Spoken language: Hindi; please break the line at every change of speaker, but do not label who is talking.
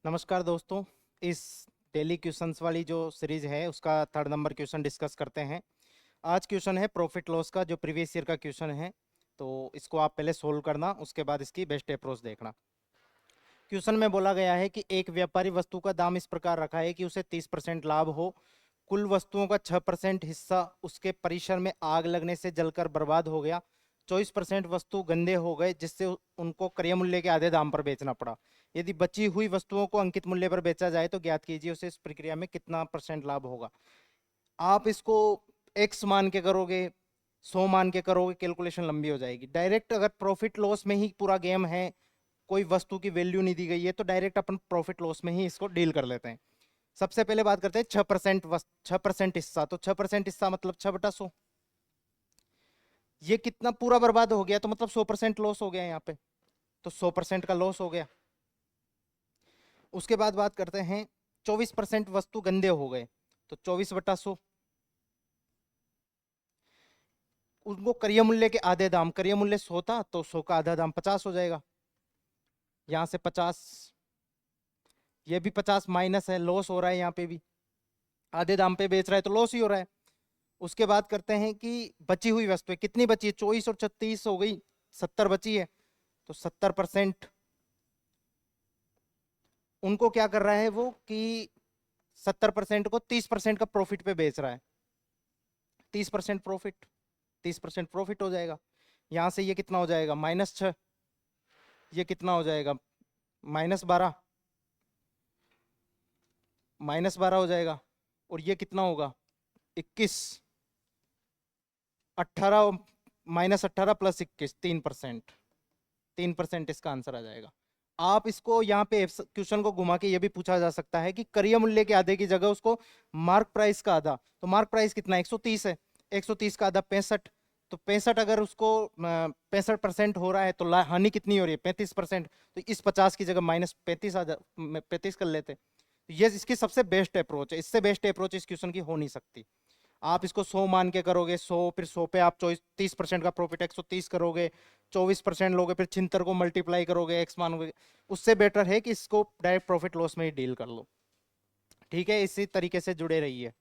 नमस्कार दोस्तों। इस डेली क्वेश्चंस वाली जो सीरीज है उसका थर्ड नंबर क्वेश्चन डिस्कस करते हैं। आज क्वेश्चन है प्रॉफिट लॉस का, जो प्रीवियस ईयर का क्वेश्चन है। तो इसको आप पहले सोल्व करना, उसके बाद इसकी बेस्ट अप्रोच देखना। क्वेश्चन में बोला गया है कि एक व्यापारी वस्तु का दाम इस प्रकार रखा है कि उसे 30% लाभ हो। कुल वस्तुओं का 6% हिस्सा उसके परिसर में आग लगने से जलकर बर्बाद हो गया। 24% वस्तु गंदे हो गए, जिससे उनको क्रय मूल्य के आधे दाम पर बेचना पड़ा। यदि बची हुई वस्तुओं को अंकित मूल्य पर बेचा जाए तो ज्ञात कीजिए उसे इस प्रक्रिया में कितना % लाभ होगा। आप इसको x मान के करोगे, 100 मान के करोगे, कैलकुलेशन लंबी हो जाएगी। डायरेक्ट अगर प्रॉफिट लॉस में ही पूरा गेम है, कोई वस्तु की वैल्यू नहीं दी गई है, तो डायरेक्ट अपन प्रॉफिट लॉस में ही इसको डील कर लेते हैं। सबसे पहले बात करते हैं 6%। 6% हिस्सा, तो 6% हिस्सा मतलब 6/100। ये कितना पूरा बर्बाद हो गया, तो मतलब 100% लॉस हो गया यहाँ पे, तो 100% का लॉस हो गया। उसके बाद बात करते हैं 24% वस्तु गंदे हो गए, तो 24/100। उनको क्रय मूल्य के आधे दाम, क्रय मूल्य 100 था तो 100 का आधा दाम 50 हो जाएगा। यहां से 50, ये भी 50 माइनस है, लॉस हो रहा है यहाँ पे भी। आधे दाम पे बेच रहा है तो लॉस ही हो रहा है। उसके बाद करते हैं कि बची हुई वस्तुएं कितनी बची है, 24 और 36 हो गई, 70 बची है। तो 70%, उनको क्या कर रहा है वो कि 70% को 30% का प्रॉफिट पे बेच रहा है। 30% प्रॉफिट, 30% प्रॉफिट हो जाएगा। यहां से ये कितना हो जाएगा, -6। ये कितना हो जाएगा, -12। -12 हो जाएगा। और ये कितना होगा, 21। 18, -18 + 21, 3%। 3% इसका आंसर आ जाएगा। आप इसको यहाँ पे क्वेश्चन को घुमा के ये भी पूछा जा सकता है कि क्रय मूल्य के आधे की जगह उसको मार्क प्राइस का आधा, तो मार्क प्राइस कितना है, 130 है। 130 का आधा 65, तो 65 अगर उसको 65% हो रहा है तो हानि कितनी हो रही है, 35%। तो इस 50 की जगह -35 35 कर लेते। तो ये इसकी सबसे बेस्ट अप्रोच है, इससे बेस्ट अप्रोच इस क्वेश्चन की हो नहीं सकती। आप इसको 100 मान के करोगे, 100 फिर 100 पे आप 30% का प्रॉफिट 130 करोगे, 24% लोगे, फिर 76 को मल्टीप्लाई करोगे, एक्स मानोगे। उससे बेटर है कि इसको डायरेक्ट प्रॉफिट लॉस में ही डील कर लो। ठीक है, इसी तरीके से जुड़े रहिए।